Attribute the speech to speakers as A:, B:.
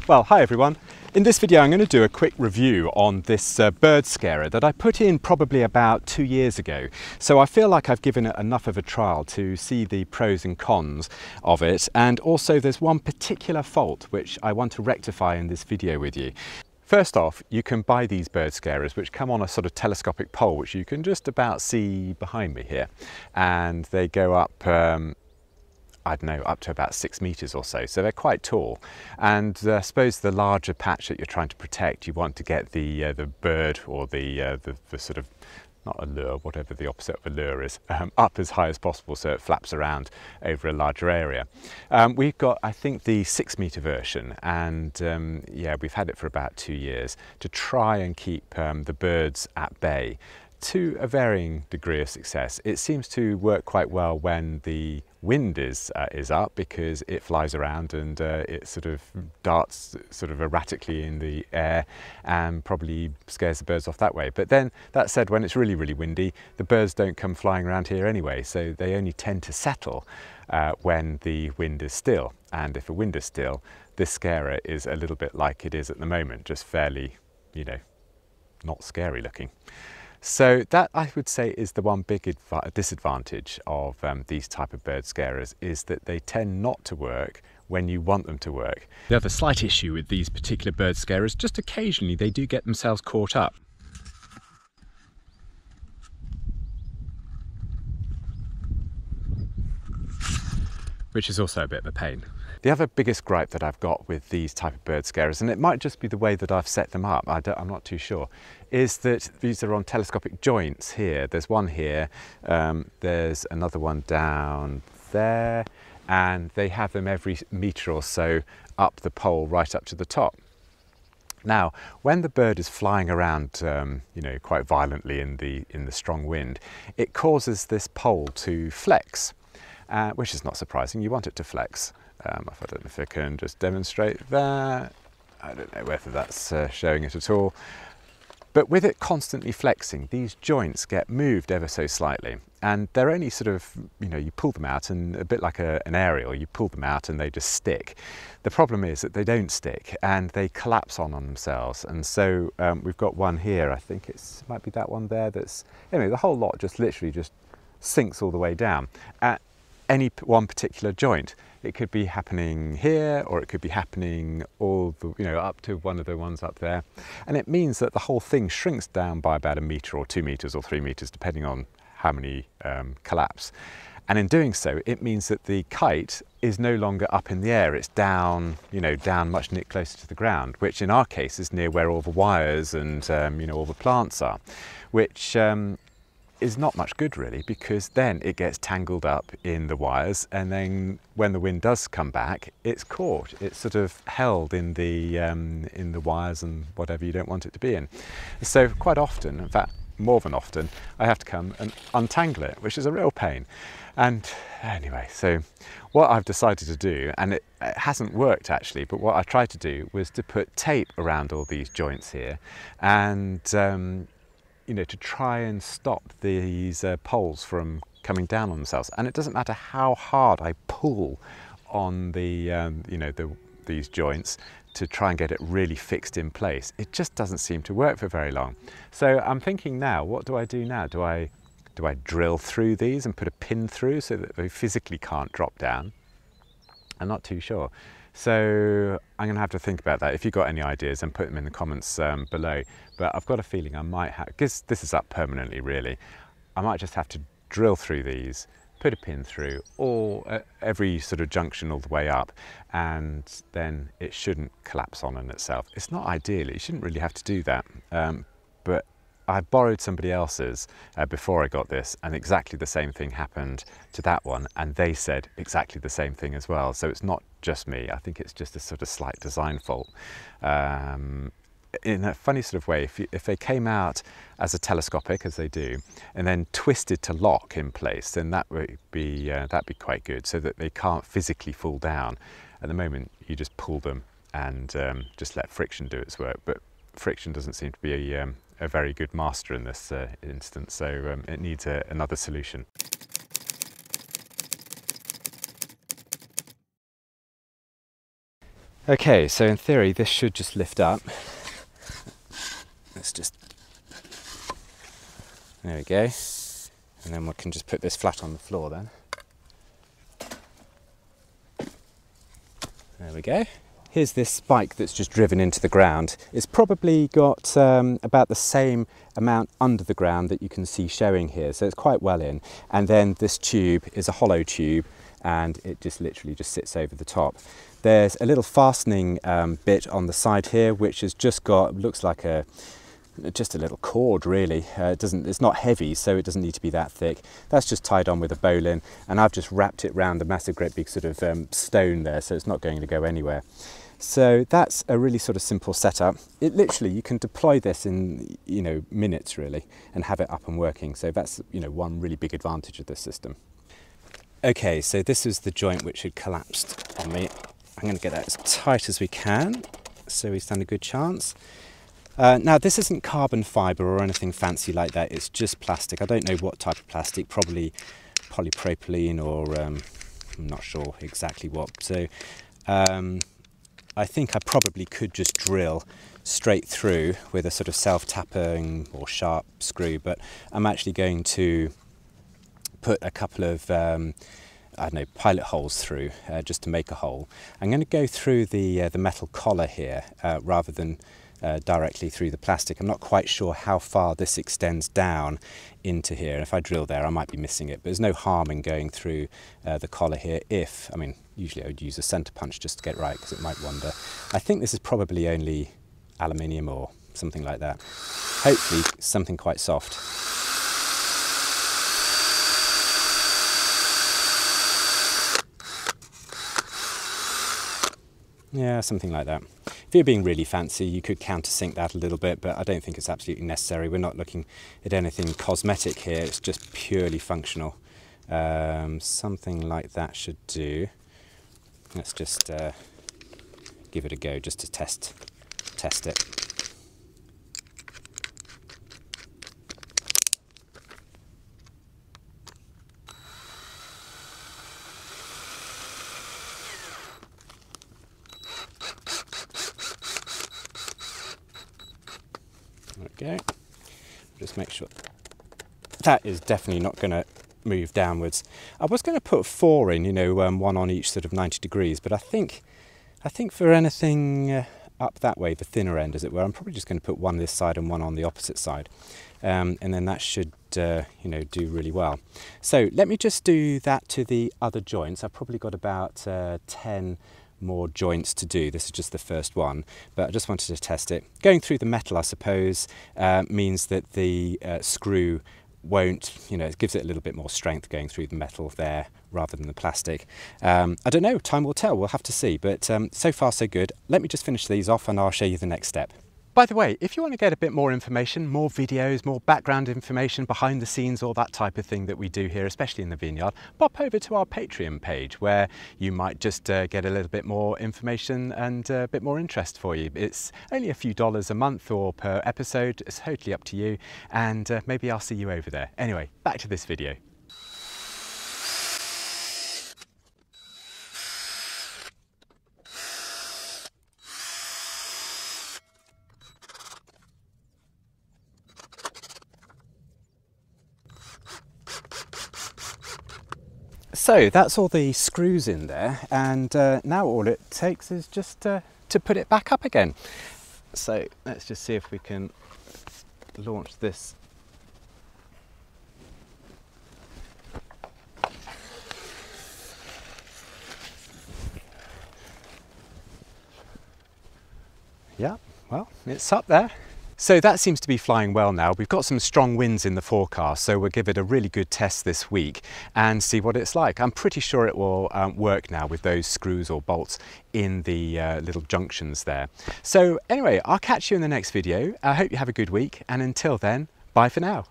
A: Well, hi everyone. In this video I'm going to do a quick review on this bird scarer that I put in probably about 2 years ago. So I feel like I've given it enough of a trial to see the pros and cons of it, and also there's one particular fault which I want to rectify in this video with you. First off, you can buy these bird scarers which come on a sort of telescopic pole which you can just about see behind me here, and they go up I don't know, up to about 6 meters or so. So they're quite tall. And I suppose the larger patch that you're trying to protect, you want to get the bird or the sort of, not a lure, whatever the opposite of a lure is, up as high as possible so it flaps around over a larger area. We've got, I think, the 6 meter version, and yeah, we've had it for about 2 years to try and keep the birds at bay to a varying degree of success. It seems to work quite well when the wind is up, because it flies around and it sort of darts sort of erratically in the air and probably scares the birds off that way. But then, that said, when it's really windy, the birds don't come flying around here anyway, so they only tend to settle when the wind is still. And if the wind is still, this scarer is a little bit like it is at the moment, just fairly, you know, not scary looking. So that, I would say, is the one big disadvantage of these type of bird scarers, is that they tend not to work when you want them to work. The other slight issue with these particular bird scarers, just occasionally they do get themselves caught up. Which is also a bit of a pain. The other biggest gripe that I've got with these type of bird scarers, and it might just be the way that I've set them up, I'm not too sure, is that these are on telescopic joints here. There's one here, there's another one down there, and they have them every metre or so up the pole, right up to the top. Now, when the bird is flying around, you know, quite violently in the strong wind, it causes this pole to flex. Which is not surprising. You want it to flex. I don't know if I can just demonstrate that. I don't know whether that's showing it at all. But with it constantly flexing, these joints get moved ever so slightly. And they're only sort of, you know, you pull them out, and a bit like an aerial, you pull them out and they just stick. The problem is that they don't stick and they collapse on themselves. And so we've got one here, I think it might be that one there, that's, anyway, the whole lot just literally just sinks all the way down at any one particular joint. It could be happening here, or it could be happening all the, you know, up to one of the ones up there. And it means that the whole thing shrinks down by about 1 metre or 2 metres or 3 metres, depending on how many collapse. And in doing so, it means that the kite is no longer up in the air. It's down, you know, down much closer to the ground, which in our case is near where all the wires and, you know, all the plants are, which is not much good really, because then it gets tangled up in the wires, and then when the wind does come back, it's caught. It's sort of held in the wires and whatever you don't want it to be in. So quite often, in fact more than often, I have to come and untangle it, which is a real pain. And anyway, so what I've decided to do, and it hasn't worked actually, but what I tried to do was to put tape around all these joints here, and you know, to try and stop these poles from coming down on themselves. And it doesn't matter how hard I pull on the, you know, these joints to try and get it really fixed in place, it just doesn't seem to work for very long. So I'm thinking now, what do I do now? Do I drill through these and put a pin through so that they physically can't drop down? I'm not too sure. So I'm going to have to think about that. If you've got any ideas, then put them in the comments below. But I've got a feeling I might have, because this is up permanently really, I might just have to drill through these, put a pin through, or every sort of junction all the way up, and then it shouldn't collapse on itself. It's not ideal, you shouldn't really have to do that, but I borrowed somebody else's before I got this, and exactly the same thing happened to that one, and they said exactly the same thing as well. So it's not just me, I think it's just a sort of slight design fault. In a funny sort of way, if they came out as a telescopic, as they do, and then twisted to lock in place, then that would be that'd be quite good, so that they can't physically fall down. At the moment, you just pull them and just let friction do its work, but friction doesn't seem to be a very good master in this instance, so it needs another solution. Okay, so in theory this should just lift up. Let's just, there we go. And then we can just put this flat on the floor then. There we go. Here's this spike that's just driven into the ground. It's probably got about the same amount under the ground that you can see showing here, so it's quite well in. And then this tube is a hollow tube, and it just literally just sits over the top. There's a little fastening bit on the side here, which has just got, looks like just a little cord really. It's not heavy, so it doesn't need to be that thick. That's just tied on with a bowline, and I've just wrapped it around a massive great big sort of stone there, so it's not going to go anywhere. So that's a really sort of simple setup. It literally, you can deploy this in, you know, minutes really, and have it up and working. So that's, you know, one really big advantage of this system. Okay, so this is the joint which had collapsed on me. I'm going to get that as tight as we can, so we stand a good chance. Now this isn't carbon fibre or anything fancy like that, it's just plastic. I don't know what type of plastic, probably polypropylene or I'm not sure exactly what. So I think I probably could just drill straight through with a sort of self-tapping or sharp screw, but I'm actually going to put a couple of I don't know, pilot holes through just to make a hole. I'm going to go through the metal collar here rather than directly through the plastic. I'm not quite sure how far this extends down into here, and if I drill there I might be missing it, but there's no harm in going through the collar here. I mean, usually I would use a centre punch just to get it right because it might wander. I think this is probably only aluminium or something like that. Hopefully something quite soft. Yeah, something like that. If you're being really fancy, you could countersink that a little bit, but I don't think it's absolutely necessary. We're not looking at anything cosmetic here, it's just purely functional. Something like that should do. Let's just give it a go just to test it. Go. Just make sure that is definitely not going to move downwards. I was going to put 4 in, you know, one on each sort of 90 degrees, but I think for anything up that way, the thinner end as it were, I'm probably just going to put one this side and one on the opposite side, and then that should you know, do really well. So let me just do that to the other joints. I've probably got about 10 more joints to do. This is just the first one, but I just wanted to test it. Going through the metal, I suppose, means that the screw won't, you know, it gives it a little bit more strength going through the metal there rather than the plastic. I don't know, time will tell, we'll have to see, but so far so good. Let me just finish these off and I'll show you the next step. By the way, if you want to get a bit more information, more videos, more background information, behind the scenes, all that type of thing that we do here, especially in the vineyard, pop over to our Patreon page where you might just get a little bit more information and a bit more interest for you. It's only a few dollars a month or per episode, it's totally up to you, and maybe I'll see you over there. Anyway, back to this video. So that's all the screws in there, and now all it takes is just to put it back up again. So let's just see if we can launch this. Yeah, well, it's up there. So that seems to be flying well now. We've got some strong winds in the forecast, so we'll give it a really good test this week and see what it's like. I'm pretty sure it will work now with those screws or bolts in the little junctions there. So anyway, I'll catch you in the next video. I hope you have a good week, and until then, bye for now.